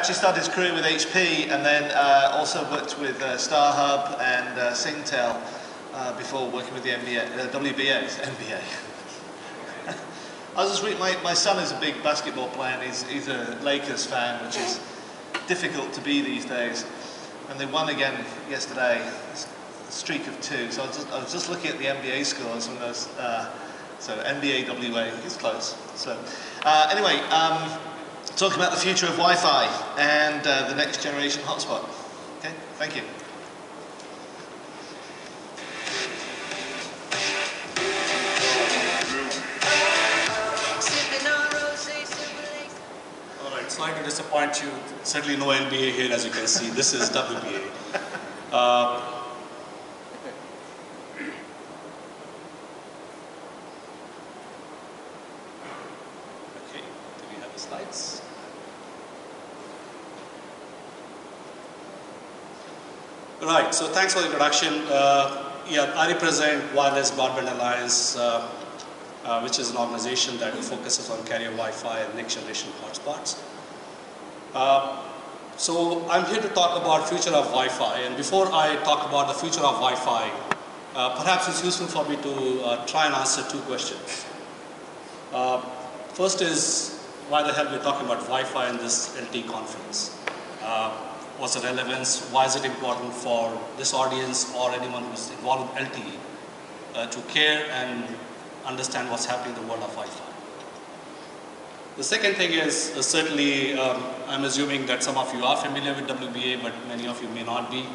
Actually started his career with HP and then also worked with StarHub and Singtel before working with the NBA. I was just reading, my son is a big basketball player and he's a Lakers fan, which is difficult to be these days. And they won again yesterday, a streak of 2. So I was just looking at the NBA scores from those. So NBA WA is close. So anyway, talking about the future of Wi-Fi and the next generation hotspot. Okay, thank you. All right, sorry to disappoint you. Certainly no NBA here, as you can see. This is WBA. Okay, do we have the slides? Right, so thanks for the introduction. Yeah, I represent Wireless Broadband Alliance, which is an organization that focuses on carrier Wi-Fi and next generation hotspots. So I'm here to talk about future of Wi-Fi, and before I talk about the future of Wi-Fi, perhaps it's useful for me to try and answer 2 questions. First is, why the hell we're talking about Wi-Fi in this LTE conference? What's the relevance? Why is it important for this audience or anyone who's involved in LTE to care and understand what's happening in the world of Wi-Fi? The second thing is, certainly I'm assuming that some of you are familiar with WBA, but many of you may not be.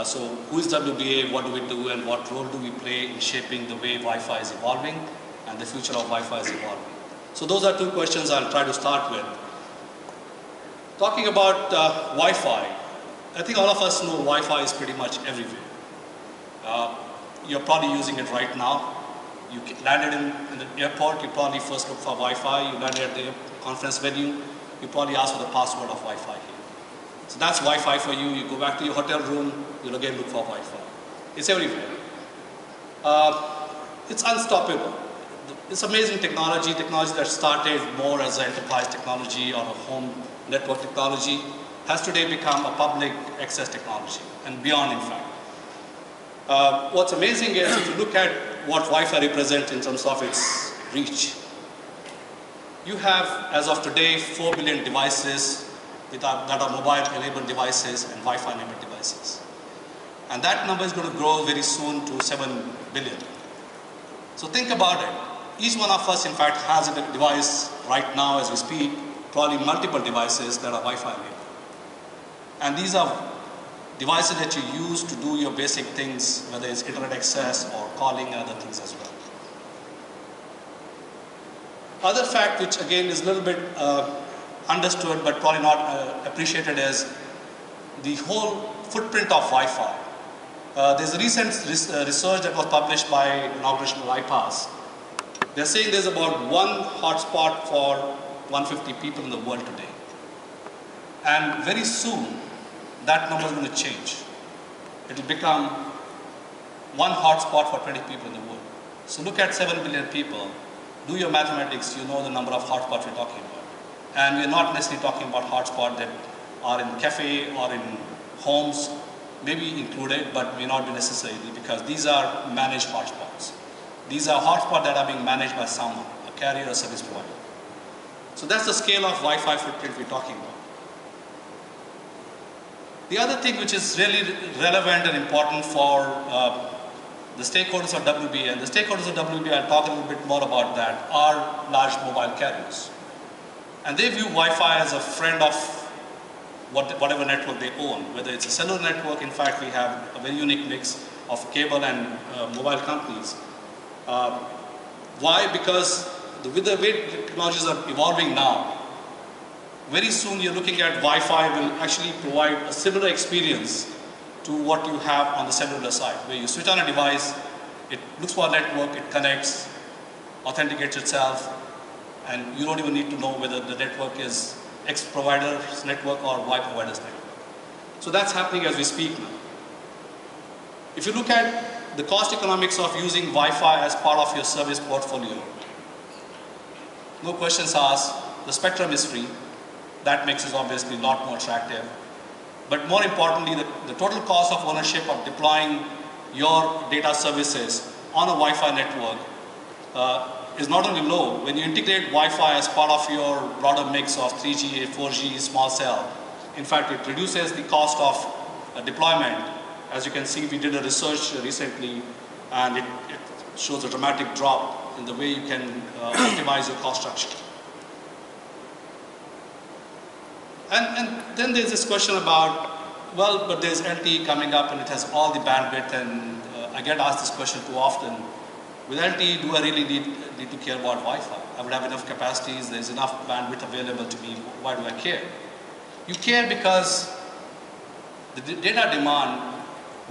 So who is WBA, what do we do, and what role do we play in shaping the way Wi-Fi is evolving and the future of Wi-Fi is evolving? So those are 2 questions I'll try to start with. Talking about Wi-Fi, I think all of us know Wi-Fi is pretty much everywhere. You're probably using it right now. You landed in the airport, you probably first look for Wi-Fi. You landed at the conference venue, you probably ask for the password of Wi-Fi here. So that's Wi-Fi for you. You go back to your hotel room, you'll again look for Wi-Fi. It's everywhere. It's unstoppable. It's amazing technology that started more as an enterprise technology or a home network technology, has today become a public access technology, and beyond, in fact. What's amazing is, if you look at what Wi-Fi represents in terms of its reach, you have, as of today, 4 billion devices that are mobile-enabled devices and Wi-Fi-enabled devices. And that number is going to grow very soon to 7 billion. So think about it. Each one of us, in fact, has a device right now as we speak, probably multiple devices that are Wi-Fi enabled. And these are devices that you use to do your basic things, whether it's internet access or calling and other things as well. Other fact, which again is a little bit understood but probably not appreciated, is the whole footprint of Wi-Fi. There's a recent research that was published by an organization called iPass. They're saying there's about 1 hotspot for 150 people in the world today. And very soon, that number is going to change. It will become 1 hotspot for 20 people in the world. So look at 7 billion people. Do your mathematics, you know the number of hotspots we're talking about. And we're not necessarily talking about hotspots that are in cafe or in homes, maybe included, but may not be necessarily, because these are managed hotspots. These are hotspots that are being managed by someone, a carrier or service provider. So that's the scale of Wi-Fi footprint we're talking about. The other thing which is really relevant and important for the stakeholders of WBA, and the stakeholders of WBA, I'll talk a little bit more about that, are large mobile carriers. And they view Wi-Fi as a friend of whatever network they own, whether it's a cellular network. In fact, we have a very unique mix of cable and mobile companies. Why? Because with the way technologies are evolving now, very soon you're looking at Wi-Fi will actually provide a similar experience to what you have on the cellular side, where you switch on a device, it looks for a network, it connects, authenticates itself, and you don't even need to know whether the network is X provider's network or Y provider's network. So that's happening as we speak now. If you look at the cost economics of using Wi-Fi as part of your service portfolio, no questions asked, the spectrum is free. that makes it obviously a lot more attractive. But more importantly, the total cost of ownership of deploying your data services on a Wi-Fi network is not only low. When you integrate Wi-Fi as part of your broader mix of 3G, 4G, small cell, in fact, it reduces the cost of deployment. As you can see, we did a research recently, and it shows a dramatic drop in the way you can optimize your cost structure. And then there's this question about, well, but there's LTE coming up and it has all the bandwidth, and I get asked this question too often. With LTE, do I really need to care about Wi-Fi? I would have enough capacities, there's enough bandwidth available to me, why do I care? You care because the data demand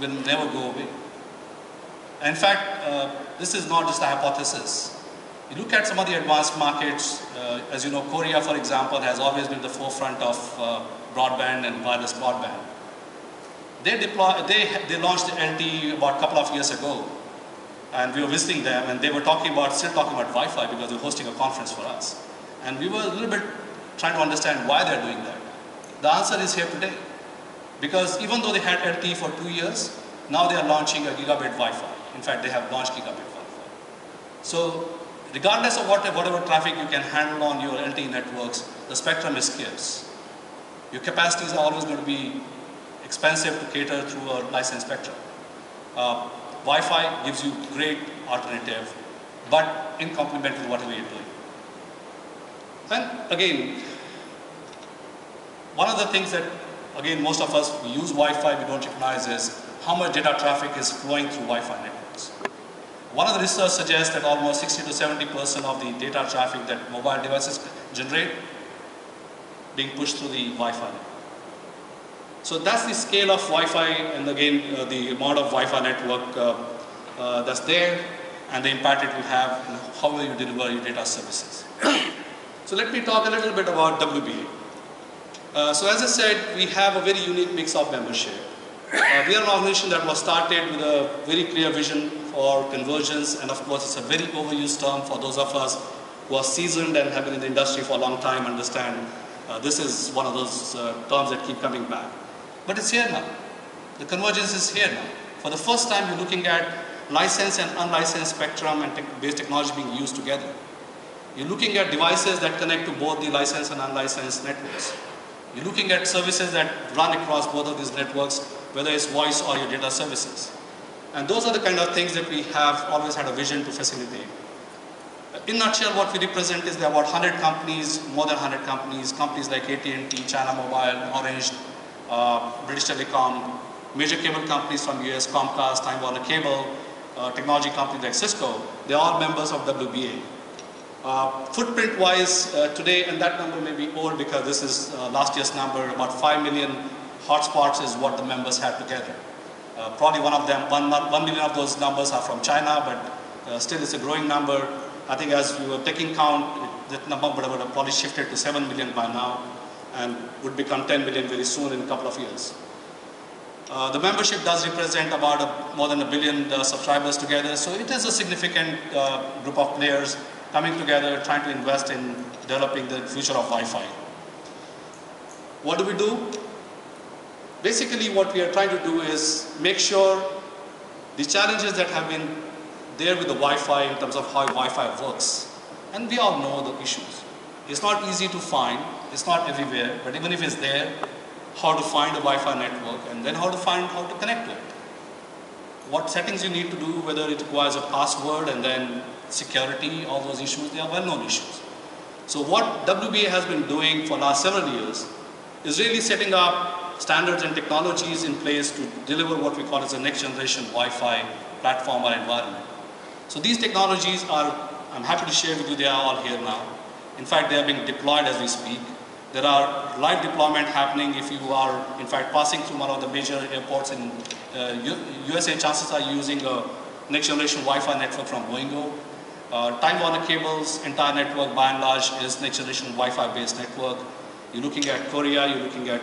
will never go away. And in fact, this is not just a hypothesis. You look at some of the advanced markets, as you know, Korea, for example, has always been the forefront of broadband and wireless broadband. They launched LTE about a couple of years ago, and we were visiting them, and they were still talking about Wi-Fi because they were hosting a conference for us. And we were a little bit trying to understand why they're doing that. The answer is here today. Because even though they had LTE for 2 years, now they are launching a gigabit Wi-Fi. In fact, they have launched gigabit Wi-Fi. So regardless of whatever traffic you can handle on your LTE networks, the spectrum is scarce. Your capacities are always going to be expensive to cater through a licensed spectrum. Wi-Fi gives you great alternative, but in complement with whatever you're doing. And again, one of the things that, again, most of us, we use Wi-Fi, we don't recognize is how much data traffic is flowing through Wi-Fi networks. One of the research suggests that almost 60 to 70% of the data traffic that mobile devices generate being pushed through the Wi-Fi network. So that's the scale of Wi-Fi, and again, the amount of Wi-Fi network that's there, and the impact it will have in how will you deliver your data services. So let me talk a little bit about WBA. So as I said, we have a very unique mix of membership. We are an organization that was started with a very clear vision for convergence, and of course it's a very overused term for those of us who are seasoned and have been in the industry for a long time understand this is one of those terms that keep coming back. But it's here now. The convergence is here now. For the first time, you're looking at licensed and unlicensed spectrum and based technology being used together. You're looking at devices that connect to both the licensed and unlicensed networks. You're looking at services that run across both of these networks, whether it's voice or your data services. And those are the kind of things that we have always had a vision to facilitate. In a nutshell, what we represent is there are about 100 companies, more than 100 companies, companies like AT&T, China Mobile, Orange, British Telecom, major cable companies from US, Comcast, Time Warner Cable, technology companies like Cisco, they're all members of WBA. Footprint-wise, today, and that number may be old because this is last year's number, about 5 million hotspots is what the members have together. Probably one of them, 1 million of those numbers are from China, but still it's a growing number. I think as we were taking count, that number would have probably shifted to 7 million by now and would become 10 million very soon in a couple of years. The membership does represent about more than 1 billion subscribers together, so it is a significant group of players coming together, trying to invest in developing the future of Wi-Fi. What do we do? Basically, what we are trying to do is make sure the challenges that have been there with the Wi-Fi in terms of how Wi-Fi works, and we all know the issues. It's not easy to find, it's not everywhere, but even if it's there, how to find a Wi-Fi network, and then how to find how to connect to it. What settings you need to do, whether it requires a password and then security, all those issues, they are well-known issues. So what WBA has been doing for the last several years is really setting up standards and technologies in place to deliver what we call as a next generation Wi-Fi platform or environment. So these technologies are, I'm happy to share with you, they are all here now. In fact, they are being deployed as we speak. There are live deployment happening if you are, in fact, passing through one of the major airports in USA. Chances are using a next generation Wi-Fi network from Boingo. Time Warner Cable's entire network, by and large, is next generation Wi-Fi based network. You're looking at Korea, you're looking at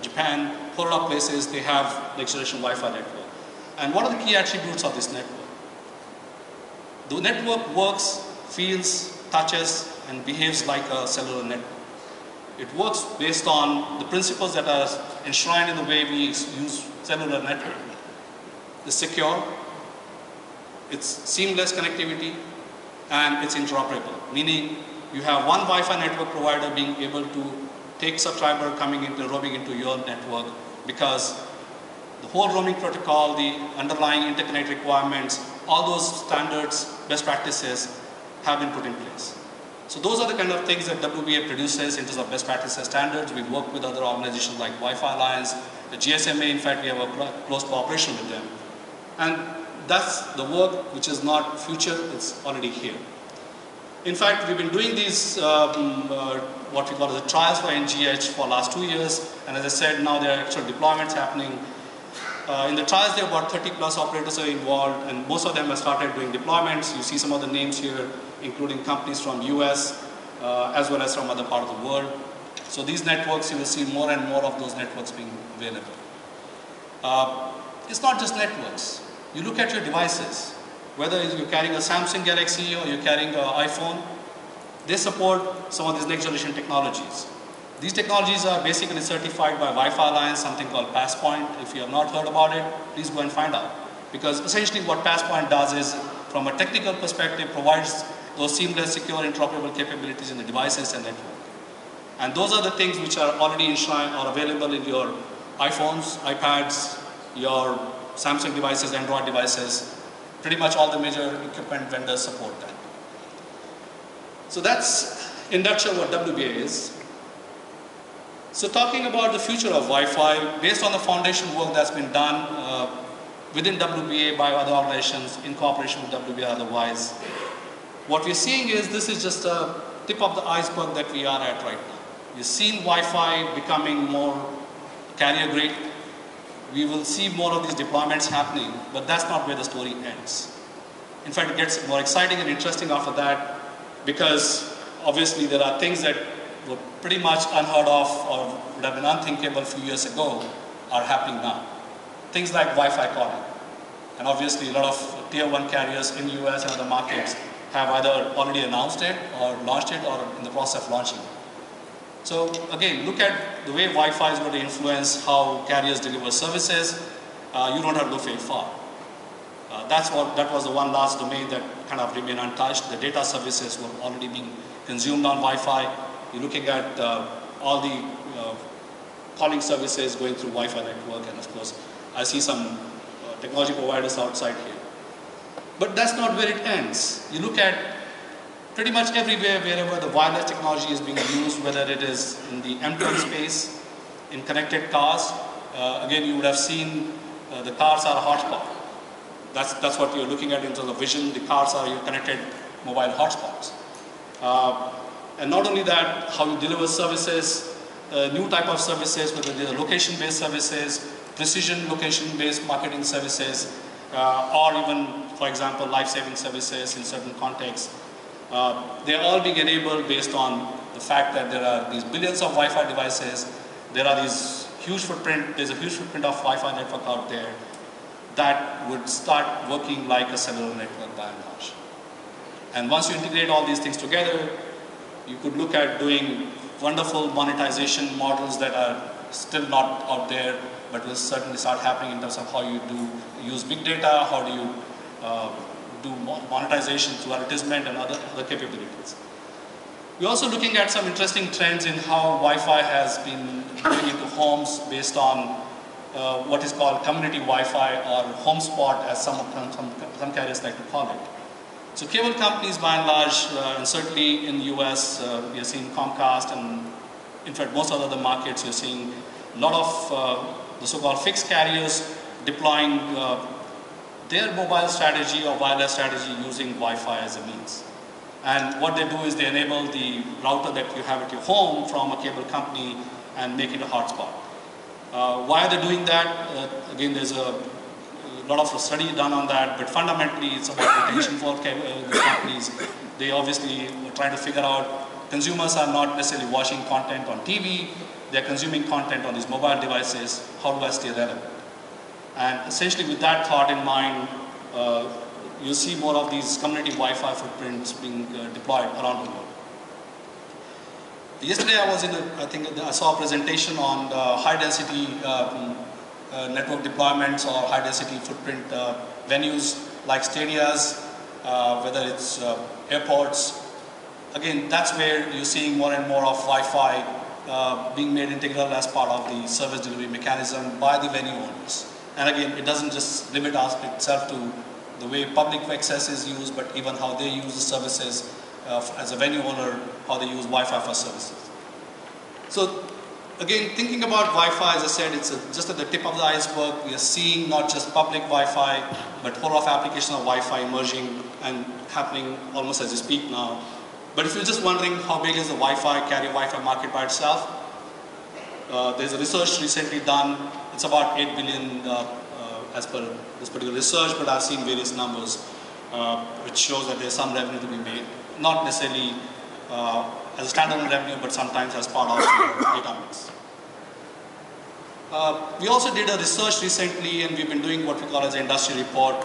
Japan, a lot of places, they have next generation Wi-Fi network. And what are the key attributes of this network? The network works, feels, touches, and behaves like a cellular network. It works based on the principles that are enshrined in the way we use cellular network. It's secure, it's seamless connectivity, and it's interoperable, meaning you have one Wi-Fi network provider being able to take subscriber roaming into your network, because the whole roaming protocol, the underlying interconnect requirements, all those standards, best practices have been put in place. So those are the kind of things that WBA produces in terms of best practices standards. We work with other organizations like Wi-Fi Alliance, the GSMA, in fact we have a close cooperation with them. And that's the work which is not future, it's already here. In fact, we've been doing these, what we call the trials for NGH for the last 2 years, and as I said, now there are actual deployments happening. In the trials, there are about 30 plus operators are involved, and most of them have started doing deployments. You see some of the names here, including companies from US, as well as from other parts of the world. So these networks, you will see more and more of those networks being available. It's not just networks. You look at your devices, whether you're carrying a Samsung Galaxy or you're carrying an iPhone, they support some of these next generation technologies. These technologies are basically certified by Wi-Fi Alliance, something called Passpoint. If you have not heard about it, please go and find out. Because essentially what Passpoint does is, from a technical perspective, provides those seamless, secure, interoperable capabilities in the devices and network. And those are the things which are already enshrined or available in your iPhones, iPads, your Samsung devices, Android devices. Pretty much all the major equipment vendors support that. So that's, in a nutshell, what WBA is. So talking about the future of Wi-Fi, based on the foundation work that's been done within WBA by other organizations, in cooperation with WBA otherwise, what we're seeing is this is just a tip of the iceberg that we are at right now. We've seen Wi-Fi becoming more carrier grade. We will see more of these deployments happening, but that's not where the story ends. In fact, it gets more exciting and interesting after that, because obviously there are things that were pretty much unheard of or would have been unthinkable a few years ago are happening now. Things like Wi-Fi calling. And obviously a lot of tier 1 carriers in US and other markets have either already announced it or launched it or in the process of launching it. So again, look at the way Wi-Fi is going to influence how carriers deliver services. You don't have to look very far. That was the one last domain that kind of remained untouched. The data services were already being consumed on Wi-Fi. You're looking at all the calling services going through Wi-Fi network, and of course, I see some technology providers outside here. But that's not where it ends. You look at pretty much everywhere, wherever the wireless technology is being used, whether it is in the M2M space, in connected cars. Again, you would have seen the cars are a hotspot. That's what you're looking at in terms of vision. The cars are your connected mobile hotspots. And not only that, how you deliver services, new type of services, whether they are location-based services, precision location-based marketing services, or even, for example, life-saving services in certain contexts. They're all being enabled based on the fact that there are these billions of Wi-Fi devices, there are these huge footprint, there's a huge footprint of Wi-Fi network out there that would start working like a cellular network by and large. And once you integrate all these things together, you could look at doing wonderful monetization models that are still not out there, but will certainly start happening in terms of how you do use big data, how do you do monetization through advertisement and other capabilities. We're also looking at some interesting trends in how Wi-Fi has been going into homes based on what is called community Wi-Fi or hotspot, as some carriers like to call it. So cable companies by and large, and certainly in the US, we are seeing Comcast, and in fact most of the other markets, you're seeing a lot of the so-called fixed carriers deploying their mobile strategy or wireless strategy using Wi-Fi as a means. And what they do is they enable the router that you have at your home from a cable company and make it a hotspot. Why are they doing that? Again, there's a lot of study done on that, but fundamentally it's about retention for the companies. They obviously are trying to figure out, consumers are not necessarily watching content on TV, they're consuming content on these mobile devices. How do I stay relevant? And essentially with that thought in mind, you'll see more of these community Wi-Fi footprints being deployed around the world. Yesterday I was in I saw a presentation on high density network deployments or high density footprint venues like stadias, whether it's airports. Again, that's where you're seeing more and more of Wi-Fi being made integral as part of the service delivery mechanism by the venue owners. And again, it doesn't just limit itself to the way public access is used, but even how they use the services as a venue owner, how they use Wi-Fi for services. So again, thinking about Wi-Fi, as I said, it's just at the tip of the iceberg. We are seeing not just public Wi-Fi, but whole of application of Wi-Fi emerging and happening almost as we speak now. But if you're just wondering how big is the Wi-Fi, carrier Wi-Fi market by itself, there's a research recently done. It's about 8 billion as per this particular research, but I've seen various numbers which shows that there's some revenue to be made. Not necessarily as a standalone revenue, but sometimes as part of the data mix. We also did a research recently, and we've been doing what we call as an industry report.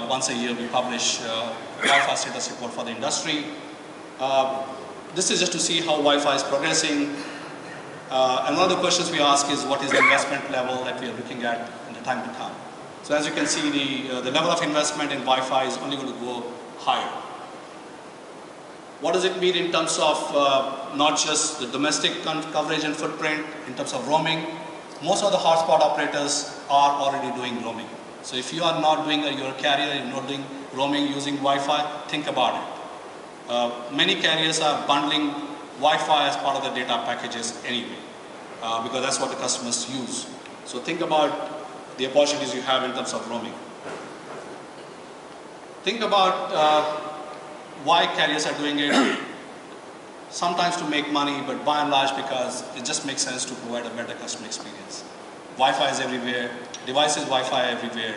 Once a year we publish Wi-Fi status report for the industry. This is just to see how Wi-Fi is progressing. And one of the questions we ask is what is the investment level that we are looking at in the time to come. So as you can see, the level of investment in Wi-Fi is only going to go higher. What does it mean in terms of not just the domestic coverage and footprint, in terms of roaming? Most of the hotspot operators are already doing roaming. So if you are not doing, you're a carrier, you're not doing roaming using Wi-Fi, think about it. Many carriers are bundling Wi-Fi as part of the data packages anyway, because that's what the customers use. So think about the opportunities you have in terms of roaming. Think about why carriers are doing it. Sometimes to make money, but by and large because it just makes sense to provide a better customer experience. Wi-Fi is everywhere, devices Wi-Fi everywhere.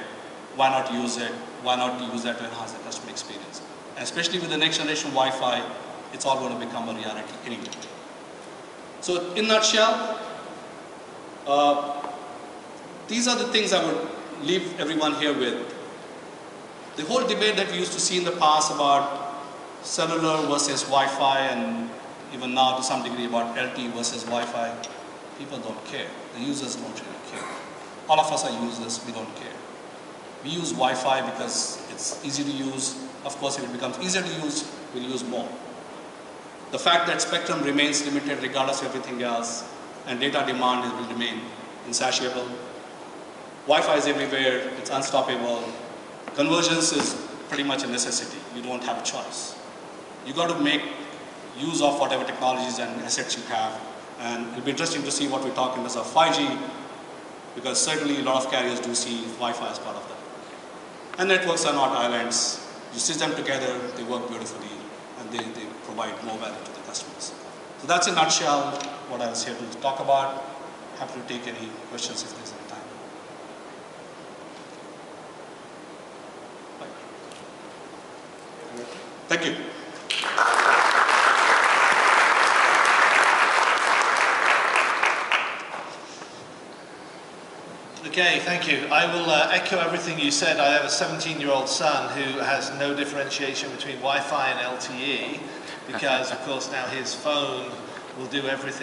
Why not use it? Why not use that to enhance the customer experience? And especially with the next generation Wi-Fi, it's all going to become a reality anyway. So in a nutshell, these are the things I would leave everyone here with. The whole debate that we used to see in the past about cellular versus Wi-Fi, and even now to some degree about LTE versus Wi-Fi, people don't care. The users don't really care. All of us are users, we don't care. We use Wi-Fi because it's easy to use. Of course, if it becomes easier to use, we'll use more. The fact that spectrum remains limited regardless of everything else, and data demand will remain insatiable. Wi-Fi is everywhere, it's unstoppable. Convergence is pretty much a necessity. You don't have a choice. You got to make use of whatever technologies and assets you have. And it'll be interesting to see what we talk in terms of 5G, because certainly a lot of carriers do see Wi-Fi as part of that. And networks are not islands. You stitch them together, they work beautifully, and they provide more value to the customers. So that's in a nutshell what I was here to talk about. Happy to take any questions if there's any time. Thank you. Okay, thank you. I will echo everything you said. I have a 17-year-old son who has no differentiation between Wi-Fi and LTE because, of course, now his phone will do everything.